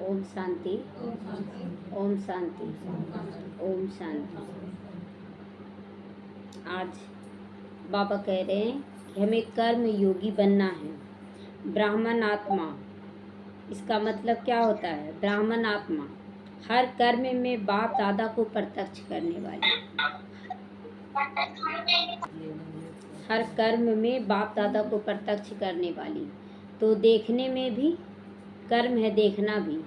ओम शांति, ओम शांति, ओम शांति। आज बाबा कह रहे हैं कि हमें कर्म योगी बनना है। ब्राह्मण आत्मा, इसका मतलब क्या होता है? ब्राह्मण आत्मा हर कर्म में बाप दादा को प्रत्यक्ष करने वाली, हर कर्म में बाप दादा को प्रत्यक्ष करने वाली। तो देखने में भी कर्म है, देखना भी,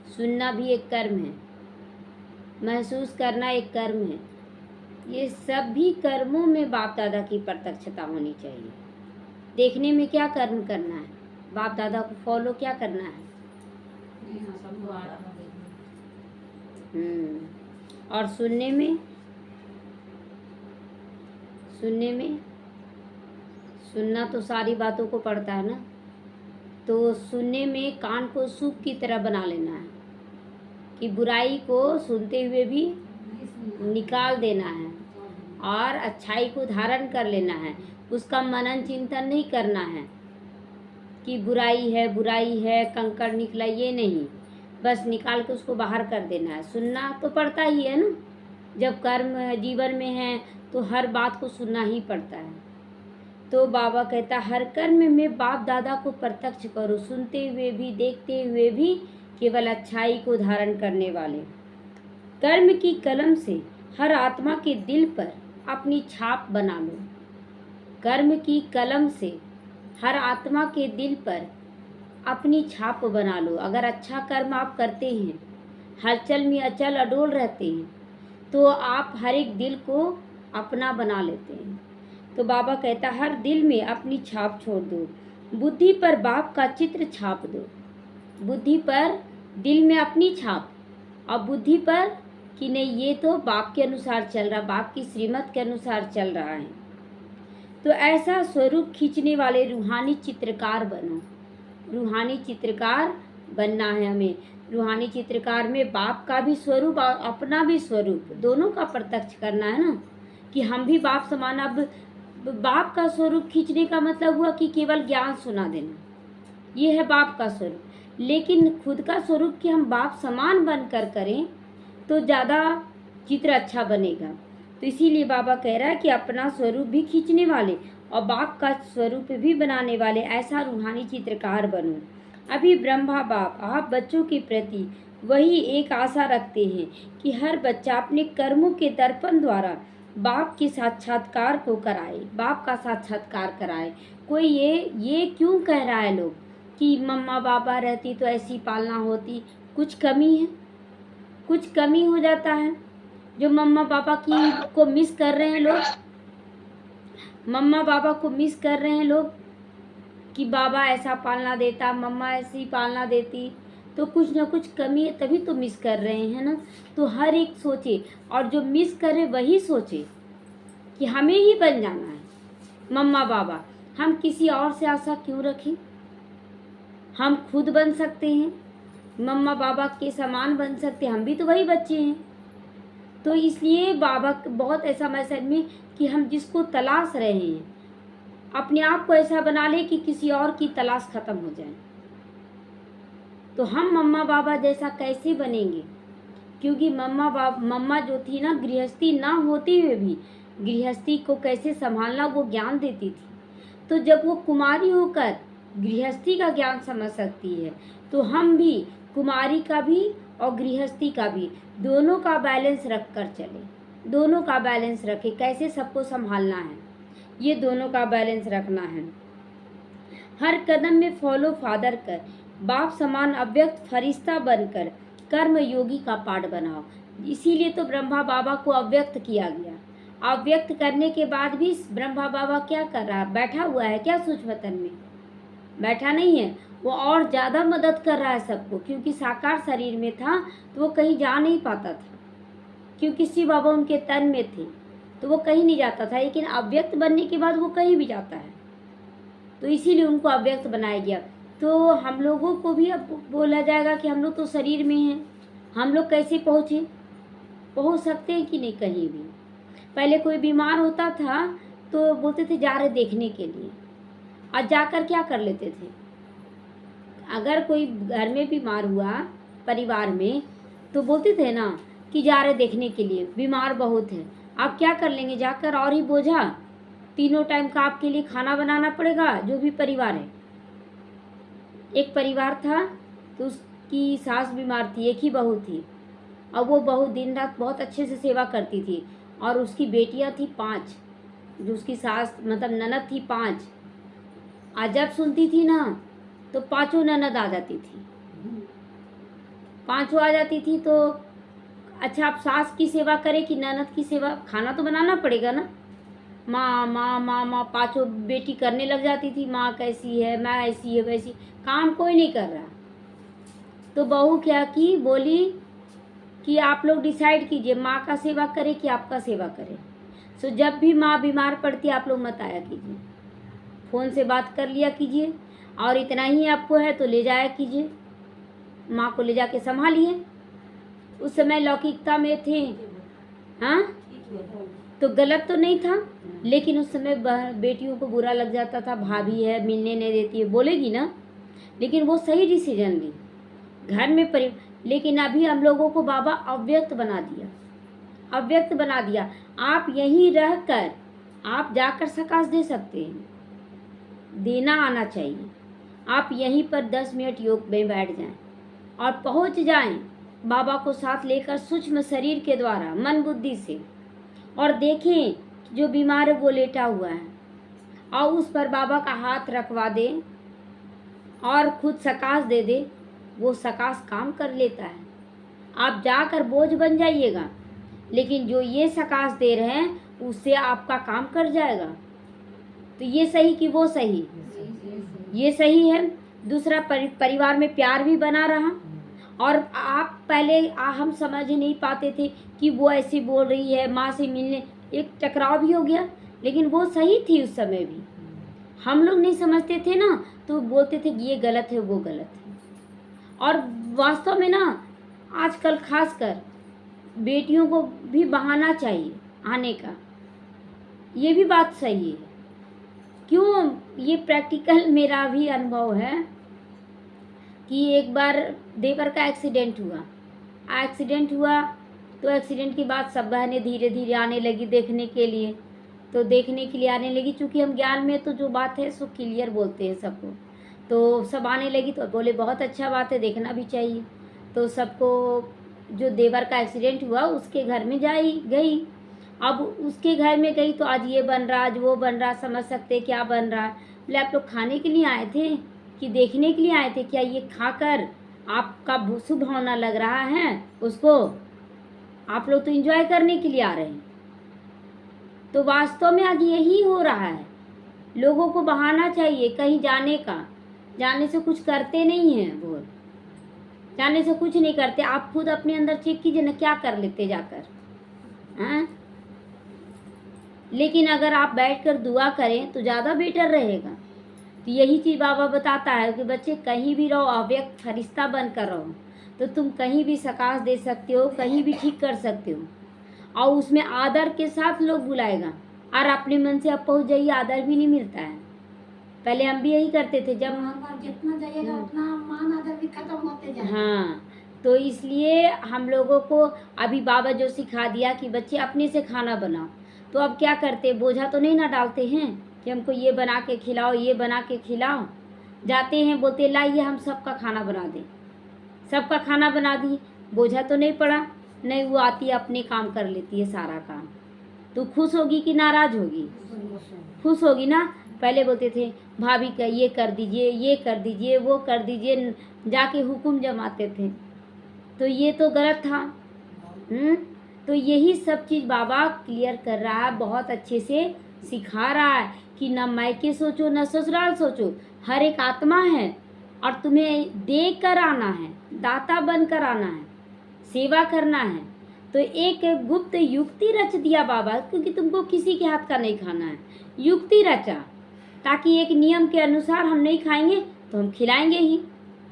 सुनना भी एक कर्म है, महसूस करना एक कर्म है। ये सब भी कर्मों में बाप दादा की प्रत्यक्षता होनी चाहिए। देखने में क्या कर्म करना है? बाप दादा को फॉलो क्या करना है? और सुनने में, सुनना तो सारी बातों को पड़ता है ना। तो सुनने में कान को सूप की तरह बना लेना है कि बुराई को सुनते हुए भी निकाल देना है और अच्छाई को धारण कर लेना है। उसका मनन चिंतन नहीं करना है कि बुराई है, कंकड़ निकला, ये नहीं, बस निकाल के उसको बाहर कर देना है। सुनना तो पड़ता ही है ना, जब कर्म जीवन में है तो हर बात को सुनना ही पड़ता है। तो बाबा कहता हर कर्म में बाप दादा को प्रत्यक्ष करो, सुनते हुए भी, देखते हुए भी, केवल अच्छाई को धारण करने वाले। कर्म की कलम से हर आत्मा के दिल पर अपनी छाप बना लो। कर्म की कलम से हर आत्मा के दिल पर अपनी छाप बना लो। अगर अच्छा कर्म आप करते हैं, हलचल में अचल अडोल रहते हैं, तो आप हर एक दिल को अपना बना लेते हैं। तो बाबा कहता हर दिल में अपनी छाप छोड़ दो। बुद्धि पर बाप का चित्र छाप दो। बुद्धि पर, दिल में अपनी छाप, और बुद्धि पर कि नहीं, ये तो बाप के अनुसार चल रहा, बाप की श्रीमत के अनुसार चल रहा है। तो ऐसा स्वरूप खींचने वाले रूहानी चित्रकार बनो। रूहानी चित्रकार बनना है हमें। रूहानी चित्रकार में बाप का भी स्वरूप और अपना भी स्वरूप, दोनों का प्रत्यक्ष करना है ना, कि हम भी बाप समान। अब बाप का स्वरूप खींचने का मतलब हुआ कि केवल ज्ञान सुना देना, ये है बाप का स्वरूप। लेकिन खुद का स्वरूप कि हम बाप समान बनकर करें तो ज़्यादा चित्र अच्छा बनेगा। तो इसीलिए बाबा कह रहा है कि अपना स्वरूप भी खींचने वाले और बाप का स्वरूप भी बनाने वाले ऐसा रूहानी चित्रकार बनो। अभी ब्रह्मा बाप आप बच्चों के प्रति वही एक आशा रखते हैं कि हर बच्चा अपने कर्मों के दर्पण द्वारा बाप के साक्षात्कार को कराए, बाप का साक्षात्कार कराए। कोई ये क्यों कह रहा है लोग कि मम्मा पापा रहती तो ऐसी पालना होती? कुछ कमी है, कुछ कमी हो जाता है। जो मम्मा पापा को मिस कर रहे हैं लोग, मम्मा पापा को मिस कर रहे हैं लोग कि बाबा ऐसा पालना देता, मम्मा ऐसी पालना देती, तो कुछ ना कुछ कमी है, तभी तो मिस कर रहे हैं ना। तो हर एक सोचे, और जो मिस करे वही सोचे कि हमें ही बन जाना है मम्मा बाबा। हम किसी और से आशा क्यों रखें? हम खुद बन सकते हैं, मम्मा बाबा के समान बन सकते हैं, हम भी तो वही बच्चे हैं। तो इसलिए बाबा बहुत ऐसा मैसेज में कि हम जिसको तलाश रहे हैं, अपने आप को ऐसा बना ले कि किसी और की तलाश खत्म हो जाए। तो हम मम्मा बाबा जैसा कैसे बनेंगे? क्योंकि मम्मा जो थी ना, गृहस्थी ना होते हुए भी गृहस्थी को कैसे संभालना वो ज्ञान देती थी। तो जब वो कुमारी होकर गृहस्थी का ज्ञान समझ सकती है, तो हम भी कुमारी का भी और गृहस्थी का भी दोनों का बैलेंस रख कर चले। दोनों का बैलेंस रखे, कैसे सबको संभालना है, ये दोनों का बैलेंस रखना है। हर कदम में फॉलो फादर कर, बाप समान अव्यक्त फरिश्ता बनकर कर्म योगी का पाठ बनाओ। इसीलिए तो ब्रह्मा बाबा को अव्यक्त किया गया। अव्यक्त करने के बाद भी ब्रह्मा बाबा क्या कर रहा है? बैठा हुआ है क्या सूक्ष्म तन में? बैठा नहीं है, वो और ज़्यादा मदद कर रहा है सबको। क्योंकि साकार शरीर में था तो वो कहीं जा नहीं पाता था, क्योंकि शिव बाबा उनके तन में थे तो वो कहीं नहीं जाता था। लेकिन अव्यक्त बनने के बाद वो कहीं भी जाता है, तो इसीलिए उनको अव्यक्त बनाया गया। तो हम लोगों को भी अब बोला जाएगा कि हम लोग तो शरीर में हैं, हम लोग कैसे पहुँच सकते हैं कि नहीं कहीं भी। पहले कोई बीमार होता था तो बोलते थे जा रहे देखने के लिए, और जाकर क्या कर लेते थे? अगर कोई घर में बीमार हुआ परिवार में, तो बोलते थे ना कि जा रहे देखने के लिए, बीमार बहुत है। आप क्या कर लेंगे जाकर, और ही बोझा, तीनों टाइम का आपके लिए खाना बनाना पड़ेगा। जो भी परिवार है, एक परिवार था तो उसकी सास बीमार थी, एक ही बहू थी, और वो बहू दिन रात बहुत अच्छे से सेवा करती थी, और उसकी बेटियां थी 5, जो उसकी सास मतलब ननद थी 5। आज जब सुनती थी ना तो 5 ननद आ जाती थी, 5 आ जाती थी। तो अच्छा, आप सास की सेवा करें कि ननद की सेवा, खाना तो बनाना पड़ेगा ना। माँ माँ माँ माँ 5 बेटी करने लग जाती थी, माँ कैसी है, माँ ऐसी है वैसी, काम कोई नहीं कर रहा। तो बहू क्या की, बोली कि आप लोग डिसाइड कीजिए, माँ का सेवा करें कि आपका सेवा करें। सो जब भी माँ बीमार पड़ती आप लोग मत आया कीजिए, फ़ोन से बात कर लिया कीजिए, और इतना ही आपको है तो ले जाया कीजिए, माँ को ले जाके संभालिए। उस समय लौकिकता में थे, हाँ, तो गलत तो नहीं था, लेकिन उस समय बेटियों को बुरा लग जाता था, भाभी है मिलने नहीं देती है, बोलेगी ना। लेकिन वो सही डिसीजन ली घर में लेकिन अभी हम लोगों को बाबा अव्यक्त बना दिया, अव्यक्त बना दिया। आप यहीं रहकर आप जाकर सकाश दे सकते हैं, देना आना चाहिए। आप यहीं पर 10 मिनट योग में बैठ जाएं और पहुंच जाएं बाबा को साथ लेकर, सूक्ष्म शरीर के द्वारा, मन बुद्धि से, और देखें जो बीमार है वो लेटा हुआ है, और उस पर बाबा का हाथ रखवा दे और खुद सकाश दे दे। वो सकाश काम कर लेता है। आप जाकर बोझ बन जाइएगा, लेकिन जो ये सकाश दे रहे हैं उससे आपका काम कर जाएगा। तो ये सही कि वो सही, ये सही है। दूसरा, परिवार में प्यार भी बना रहा। और आप पहले हम समझ ही नहीं पाते थे कि वो ऐसी बोल रही है, माँ से मिलने, एक टकराव भी हो गया, लेकिन वो सही थी उस समय भी। हम लोग नहीं समझते थे ना, तो बोलते थे कि ये गलत है वो गलत है। और वास्तव में ना आजकल खासकर बेटियों को भी बहाना चाहिए आने का, ये भी बात सही है। क्यों, ये प्रैक्टिकल मेरा भी अनुभव है कि एक बार देवर का एक्सीडेंट हुआ तो एक्सीडेंट के बाद सब बहनें धीरे धीरे आने लगी देखने के लिए। तो देखने के लिए आने लगी, चूँकि हम ज्ञान में तो जो बात है सो क्लियर बोलते हैं सबको, तो सब आने लगी। तो बोले बहुत अच्छा बात है, देखना भी चाहिए। तो सबको, जो देवर का एक्सीडेंट हुआ उसके घर में गई। अब उसके घर में गई तो आज ये बन रहा, आज वो बन रहा, समझ सकते क्या बन रहा है। बोले आप लोग खाने के लिए आए थे कि देखने के लिए आए थे? क्या ये खाकर आपका शुभ भावना लग रहा है उसको? आप लोग तो एंजॉय करने के लिए आ रहे हैं। तो वास्तव में आज यही हो रहा है, लोगों को बहाना चाहिए कहीं जाने का। जाने से कुछ करते नहीं हैं वो, जाने से कुछ नहीं करते। आप खुद अपने अंदर चेक कीजिए ना, क्या कर लेते जाकर, हाँ? लेकिन अगर आप बैठकर दुआ करें तो ज़्यादा बेटर रहेगा। तो यही चीज़ बाबा बताता है कि बच्चे कहीं भी रहो, अव्यक्त फरिश्ता बनकर रहो, तो तुम कहीं भी सकाश दे सकते हो, कहीं भी ठीक कर सकते हो। और उसमें आदर के साथ लोग बुलाएगा, और अपने मन से आप पहुँच जाइए, आदर भी नहीं मिलता है। पहले हम भी यही करते थे, जब जितना जाइएगा उतना मान आदर भी खत्म होते जाएगा। हाँ, तो इसलिए हम लोगों को अभी बाबा जो सिखा दिया कि बच्चे अपने से खाना बनाओ। तो अब क्या करते, बोझा तो नहीं ना डालते हैं कि हमको ये बना के खिलाओ, ये बना के खिलाओ। जाते हैं, बोलते लाइए हम सबका खाना बना दें, सबका खाना बना दिए, बोझा तो नहीं पड़ा। नहीं, वो आती है अपने काम कर लेती है सारा काम। तो खुश होगी कि नाराज होगी? खुश होगी ना। पहले बोलते थे भाभी का ये कर दीजिए, ये कर दीजिए, वो कर दीजिए, जाके हुक्म जमाते थे। तो ये तो गलत था। तो यही सब चीज़ बाबा क्लियर कर रहा है, बहुत अच्छे से सिखा रहा है कि न मायके सोचो न ससुराल सोचो, हर एक आत्मा है और तुम्हें दे कर आना है, दाता बन कर आना है, सेवा करना है। तो एक गुप्त युक्ति रच दिया बाबा, क्योंकि तुमको किसी के हाथ का नहीं खाना है। युक्ति रचा ताकि एक नियम के अनुसार हम नहीं खाएंगे तो हम खिलाएंगे ही।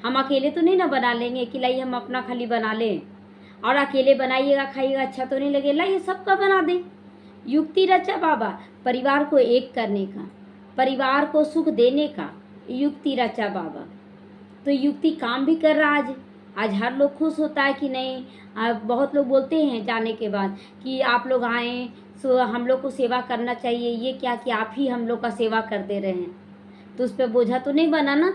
हम अकेले तो नहीं ना बना लेंगे कि लाई हम अपना खाली बना लें, और अकेले बनाइएगा खाइएगा अच्छा तो नहीं लगेगा, ये सबका बना दें। युक्ति रचा बाबा, परिवार को एक करने का, परिवार को सुख देने का युक्ति रचा बाबा। तो युक्ति काम भी कर रहा आज। आज हर लोग खुश होता है कि नहीं। बहुत लोग बोलते हैं जाने के बाद कि आप लोग आए सो हम लोग को सेवा करना चाहिए, ये क्या कि आप ही हम लोग का सेवा कर दे रहे हैं। तो उस पर बोझा तो नहीं बना ना,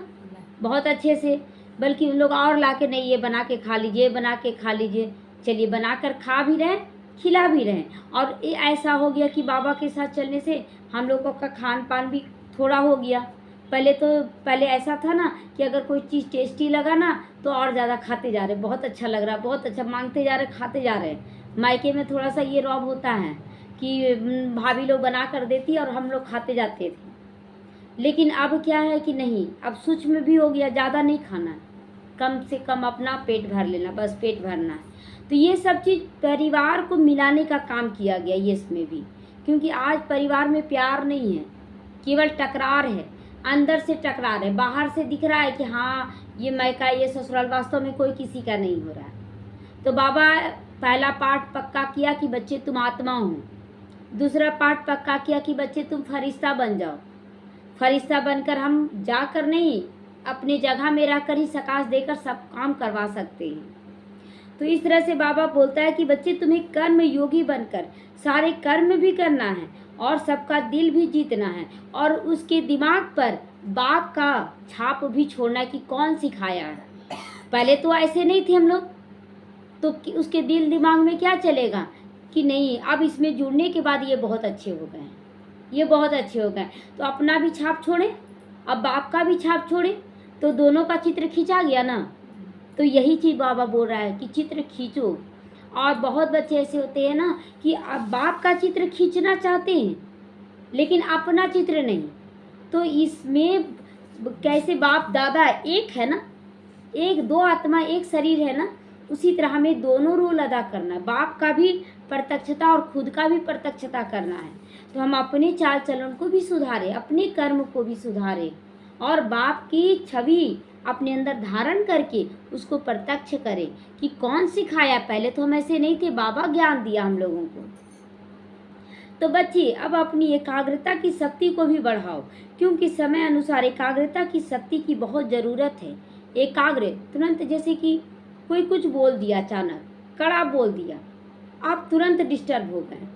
बहुत अच्छे से, बल्कि उन लोग और ला के नहीं ये बना के खा लीजिए, बना के खा लीजिए। चलिए बना कर खा भी रहे, खिला भी रहे। और ये ऐसा हो गया कि बाबा के साथ चलने से हम लोगों का खान पान भी थोड़ा हो गया। पहले ऐसा था ना कि अगर कोई चीज़ टेस्टी लगा ना तो और ज़्यादा खाते जा रहे, बहुत अच्छा लग रहा, बहुत अच्छा, मांगते जा रहे, खाते जा रहे। मायके में थोड़ा सा ये रौब होता है कि भाभी लोग बना कर देती और हम लोग खाते जाते थे। लेकिन अब क्या है कि नहीं, अब सूक्ष्म भी हो गया, ज़्यादा नहीं खाना है, कम से कम अपना पेट भर लेना, बस पेट भरना है। तो ये सब चीज़ परिवार को मिलाने का काम किया गया ये इसमें भी, क्योंकि आज परिवार में प्यार नहीं है, केवल टकरार है, अंदर से टकरार है। बाहर से दिख रहा है कि हाँ ये मायका, ये ससुराल, वास्तव में कोई किसी का नहीं हो रहा है। तो बाबा पहला पाठ पक्का किया कि बच्चे तुम आत्मा हो, दूसरा पाठ पक्का किया कि बच्चे तुम फरिश्ता बन जाओ। फरिश्ता बनकर हम जाकर नहीं, अपनी जगह में रहकर ही सकाश देकर सब काम करवा सकते हैं। तो इस तरह से बाबा बोलता है कि बच्चे तुम्हें कर्म योगी बनकर सारे कर्म भी करना है और सबका दिल भी जीतना है, और उसके दिमाग पर बाप का छाप भी छोड़ना कि कौन सिखाया है। पहले तो ऐसे नहीं थे हम लोग, तो उसके दिल दिमाग में क्या चलेगा कि नहीं, अब इसमें जुड़ने के बाद ये बहुत अच्छे हो गए, ये बहुत अच्छे हो गए, तो अपना भी छाप छोड़े, अब बाप का भी छाप छोड़े, तो दोनों का चित्र खींचा गया ना। तो यही चीज़ बाबा बोल रहा है कि चित्र खींचो। और बहुत बच्चे ऐसे होते हैं ना कि अब बाप का चित्र खींचना चाहते हैं लेकिन अपना चित्र नहीं। तो इसमें कैसे बाप दादा एक है ना, एक दो आत्मा एक शरीर है ना, उसी तरह हमें दोनों रोल अदा करना है, बाप का भी प्रत्यक्षता और खुद का भी प्रत्यक्षता करना है। तो हम अपने चाल चलन को भी सुधारें, अपने कर्म को भी सुधारें और बाप की छवि अपने अंदर धारण करके उसको प्रत्यक्ष करें कि कौन सिखाया। पहले तो हम ऐसे नहीं थे, बाबा ज्ञान दिया हम लोगों को। तो बच्चे अब अपनी एकाग्रता की शक्ति को भी बढ़ाओ, क्योंकि समय अनुसार एकाग्रता की शक्ति की बहुत ज़रूरत है। एकाग्र तुरंत, जैसे कि कोई कुछ बोल दिया, अचानक कड़ा बोल दिया, आप तुरंत डिस्टर्ब हो गए,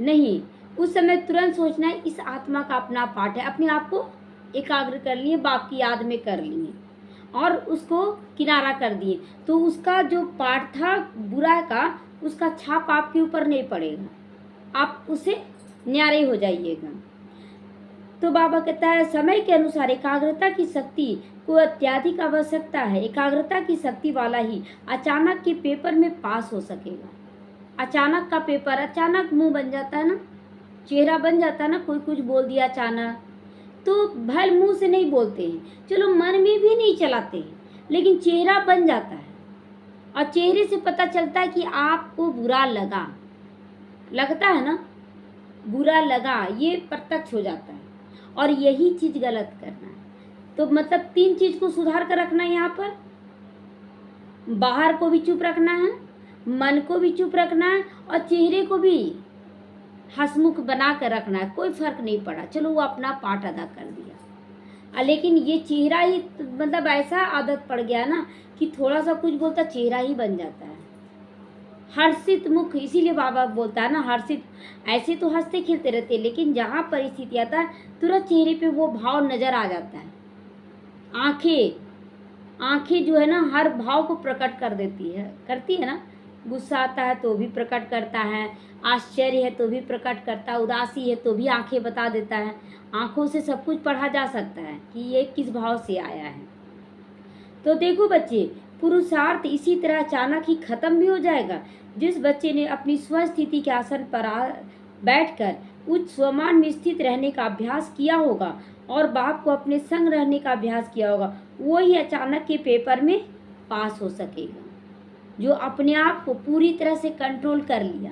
नहीं, उस समय तुरंत सोचना है इस आत्मा का अपना पाठ है, अपने आप को एकाग्र कर लिए, बाप की याद में कर लिए और उसको किनारा कर दिए। तो उसका जो पाठ था बुरा का, उसका छाप आपके ऊपर नहीं पड़ेगा, आप उससे न्यारे हो जाइएगा। तो बाबा कहता है समय के अनुसार एकाग्रता की शक्ति को अत्यधिक आवश्यकता है। एकाग्रता की शक्ति वाला ही अचानक के पेपर में पास हो सकेगा। अचानक का पेपर, अचानक मुंह बन जाता है ना, चेहरा बन जाता है ना, कोई कुछ बोल दिया अचानक, तो भले मुंह से नहीं बोलते हैं, चलो मन में भी नहीं चलाते हैं, लेकिन चेहरा बन जाता है और चेहरे से पता चलता है कि आपको बुरा लगा, लगता है ना, बुरा लगा, ये प्रत्यक्ष हो जाता है। और यही चीज़ गलत करना है। तो मतलब 3 चीज़ को सुधार कर रखना है यहाँ पर, बाहर को भी चुप रखना है, मन को भी चुप रखना है और चेहरे को भी हंसमुख बना कर रखना है। कोई फर्क नहीं पड़ा, चलो वो अपना पार्ट अदा कर दिया। लेकिन ये चेहरा ही मतलब ऐसा आदत पड़ गया ना कि थोड़ा सा कुछ बोलता चेहरा ही बन जाता है, हर्षित मुख। इसीलिए बाबा बोलता है ना, हर्षित, ऐसे तो हंसते खेलते रहते, लेकिन जहाँ परिस्थिति आता है तुरंत चेहरे पे वो भाव नजर आ जाता है। आंखें जो है ना हर भाव को प्रकट कर देती है, करती है ना। गुस्सा आता है तो भी प्रकट करता है, आश्चर्य है तो भी प्रकट करता है, उदासी है तो भी आंखें बता देता है। आंखों से सब कुछ पढ़ा जा सकता है कि ये किस भाव से आया है। तो देखो बच्चे, पुरुषार्थ इसी तरह अचानक ही खत्म भी हो जाएगा। जिस बच्चे ने अपनी स्वस्थिति के आसन पर बैठकर उच्च स्वमान में स्थित रहने का अभ्यास किया होगा और बाप को अपने संग रहने का अभ्यास किया होगा, वो ही अचानक के पेपर में पास हो सकेगा। जो अपने आप को पूरी तरह से कंट्रोल कर लिया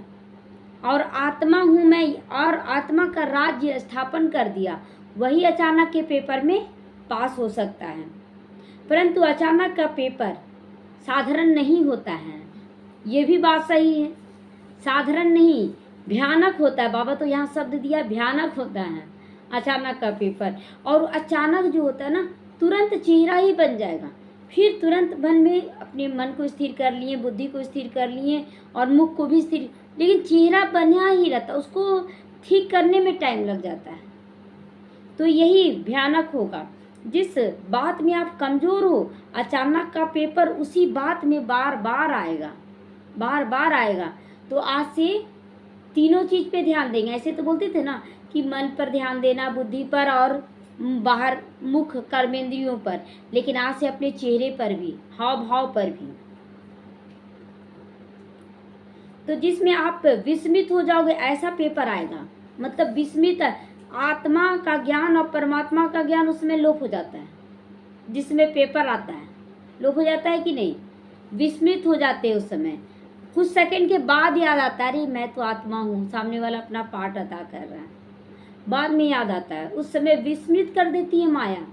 और आत्मा हूँ मैं और आत्मा का राज्य स्थापन कर दिया, वही अचानक के पेपर में पास हो सकता है। परंतु अचानक का पेपर साधारण नहीं होता है, ये भी बात सही है। साधारण नहीं, भयानक होता है। बाबा तो यहाँ शब्द दिया, भयानक होता है अचानक का पेपर। और अचानक जो होता है ना, तुरंत चेहरा ही बन जाएगा। फिर तुरंत मन में अपने मन को स्थिर कर लिए, बुद्धि को स्थिर कर लिए और मुख को भी स्थिर, लेकिन चेहरा बना ही रहता, उसको ठीक करने में टाइम लग जाता है। तो यही भयानक होगा। जिस बात में आप कमज़ोर हो, अचानक का पेपर उसी बात में बार बार आएगा, बार बार आएगा। तो आज से तीनों चीज़ पे ध्यान देंगे। ऐसे तो बोलते थे ना कि मन पर ध्यान देना, बुद्धि पर और बाहर मुख कर्मेंद्रियों पर, लेकिन आज से अपने चेहरे पर भी, हाव भाव पर भी। तो जिसमें आप विस्मित हो जाओगे ऐसा पेपर आएगा, मतलब विस्मित, आत्मा का ज्ञान और परमात्मा का ज्ञान उसमें लोप हो जाता है। जिसमें पेपर आता है लोप हो जाता है कि नहीं, विस्मित हो जाते हैं उस समय। कुछ सेकंड के बाद याद आता है, अरे मैं तो आत्मा हूँ, सामने वाला अपना पार्ट अदा कर रहा है, बाद में याद आता है। उस समय विस्मित कर देती है माया।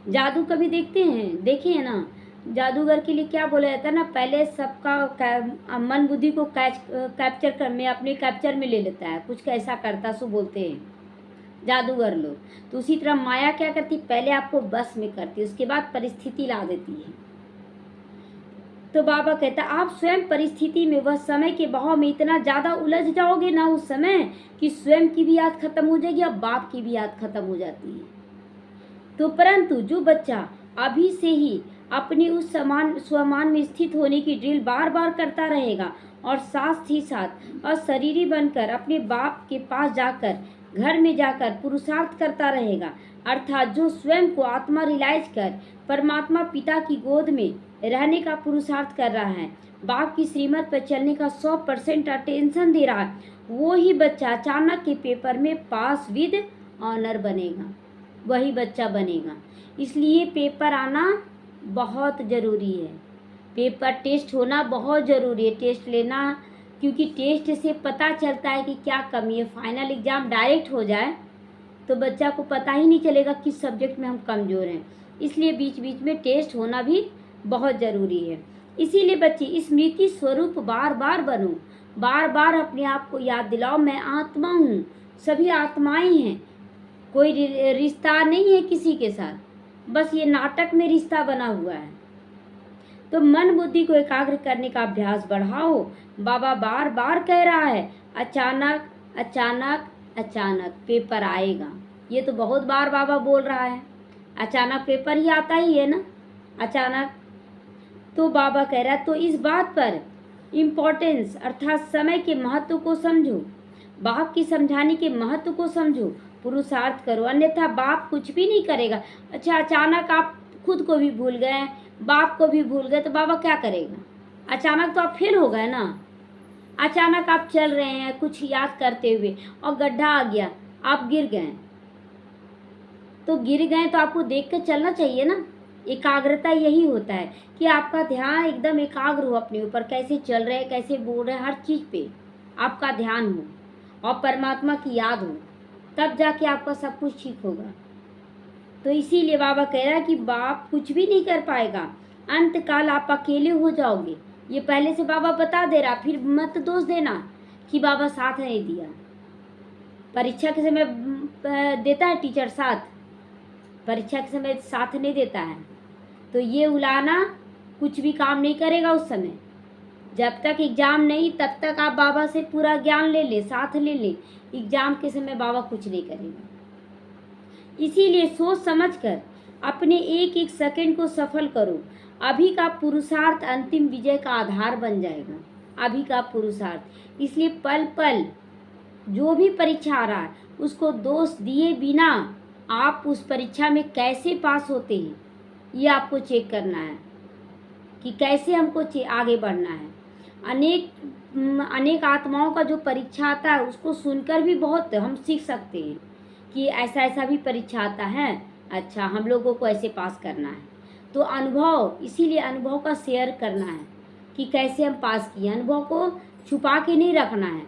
जादू कभी देखते हैं, देखे हैं ना, जादूगर के लिए क्या बोला जाता है ना, पहले सबका मन बुद्धि को कैप्चर कर में, अपने कैप्चर में ले लेता है, कुछ कैसा करता सो बोलते हैं जादूगर लोग। तो उसी तरह माया क्या करती, पहले आपको बस में करती, उसके बाद परिस्थिति ला देती है। तो बाबा कहता आप स्वयं परिस्थिति में, वह समय के बहाव में इतना ज़्यादा उलझ जाओगे ना उस समय कि स्वयं की भी याद खत्म हो जाएगी और बाप की भी याद खत्म हो जाती है। तो परंतु जो बच्चा अभी से ही अपनी उस स्वमान में स्थित होने की ड्रिल बार बार करता रहेगा और साथ ही साथ अशरीरी बनकर अपने बाप के पास जाकर, घर में जाकर पुरुषार्थ करता रहेगा, अर्थात जो स्वयं को आत्मा रियलाइज कर परमात्मा पिता की गोद में रहने का पुरुषार्थ कर रहा है, बाप की श्रीमत पर चलने का 100% अटेंशन दे रहा है, वो ही बच्चा अचानक के पेपर में पास विद ऑनर बनेगा, वही बच्चा बनेगा। इसलिए पेपर आना बहुत ज़रूरी है, पेपर टेस्ट होना बहुत ज़रूरी है, टेस्ट लेना, क्योंकि टेस्ट से पता चलता है कि क्या कमी है। फाइनल एग्ज़ाम डायरेक्ट हो जाए तो बच्चा को पता ही नहीं चलेगा किस सब्जेक्ट में हम कमज़ोर हैं। इसलिए बीच बीच में टेस्ट होना भी बहुत ज़रूरी है। इसीलिए बच्चे स्मृति स्वरूप बार बार बनो, बार बार अपने आप को याद दिलाओ, मैं आत्मा हूँ, सभी आत्माएं हैं, कोई रिश्ता नहीं है किसी के साथ, बस ये नाटक में रिश्ता बना हुआ है। तो मन बुद्धि को एकाग्र करने का अभ्यास बढ़ाओ। बाबा बार बार कह रहा है, अचानक अचानक अचानक पेपर आएगा। ये तो बहुत बार बाबा बोल रहा है, अचानक पेपर ही आता ही है ना, अचानक। तो बाबा कह रहा है, तो इस बात पर इम्पोर्टेंस अर्थात समय के महत्व को समझो, बाप की समझाने के महत्व को समझो, पुरुषार्थ करो, अन्यथा बाप कुछ भी नहीं करेगा। अच्छा, अचानक आप खुद को भी भूल गए, बाप को भी भूल गए, तो बाबा क्या करेगा? अचानक तो आप फेल हो गए ना। अचानक आप चल रहे हैं कुछ याद करते हुए और गड्ढा आ गया, आप गिर गए, तो गिर गए तो आपको देख कर चलना चाहिए ना। एकाग्रता यही होता है कि आपका ध्यान एकदम एकाग्र हो अपने ऊपर, कैसे चल रहे हैं, कैसे बोल रहे हैं, हर चीज़ पे आपका ध्यान हो और परमात्मा की याद हो, तब जाके आपका सब कुछ ठीक होगा। तो इसीलिए बाबा कह रहा है कि बाप कुछ भी नहीं कर पाएगा, अंत काल आप अकेले हो जाओगे। ये पहले से बाबा बता दे रहा, फिर मत दोष देना कि बाबा साथ नहीं दिया। परीक्षा के समय देता है टीचर साथ, परीक्षा के समय साथ नहीं देता है, तो ये उलाना कुछ भी काम नहीं करेगा उस समय। जब तक एग्ज़ाम नहीं तब तक आप बाबा से पूरा ज्ञान ले ले, साथ ले ले, एग्ज़ाम के समय बाबा कुछ नहीं करेगा। इसीलिए सोच समझकर अपने एक एक सेकंड को सफल करो। अभी का पुरुषार्थ अंतिम विजय का आधार बन जाएगा, अभी का पुरुषार्थ। इसलिए पल पल जो भी परीक्षा आ रहा है उसको दोष दिए बिना आप उस परीक्षा में कैसे पास होते हैं, ये आपको चेक करना है कि कैसे हमको आगे बढ़ना है। अनेक आत्माओं का जो परीक्षा आता है उसको सुनकर भी बहुत हम सीख सकते हैं कि ऐसा ऐसा भी परीक्षा आता है, अच्छा हम लोगों को ऐसे पास करना है। तो अनुभव, इसीलिए अनुभव का शेयर करना है कि कैसे हम पास किए। अनुभव को छुपा के नहीं रखना है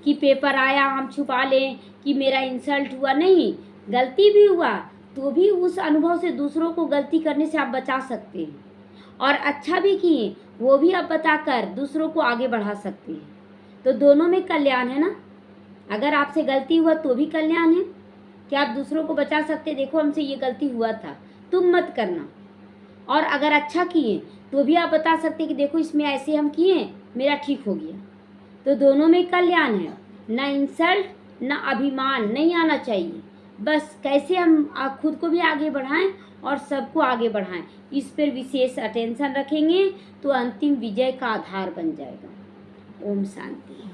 कि पेपर आया हम छुपा लें कि मेरा इंसल्ट हुआ, नहीं, गलती भी हुआ तो भी उस अनुभव से दूसरों को गलती करने से आप बचा सकते हैं, और अच्छा भी किए वो भी आप बताकर दूसरों को आगे बढ़ा सकते हैं। तो दोनों में कल्याण है ना। अगर आपसे गलती हुआ तो भी कल्याण है कि आप दूसरों को बचा सकते, देखो हमसे ये गलती हुआ था, तुम मत करना। और अगर अच्छा किए तो भी आप बता सकते हैं कि देखो इसमें ऐसे हम किए, मेरा ठीक हो गया। तो दोनों में कल्याण है। ना इंसल्ट ना अभिमान नहीं आना चाहिए। बस कैसे हम खुद को भी आगे बढ़ाएं और सबको आगे बढ़ाएं, इस पर विशेष अटेंशन रखेंगे तो अंतिम विजय का आधार बन जाएगा। ओम शांति।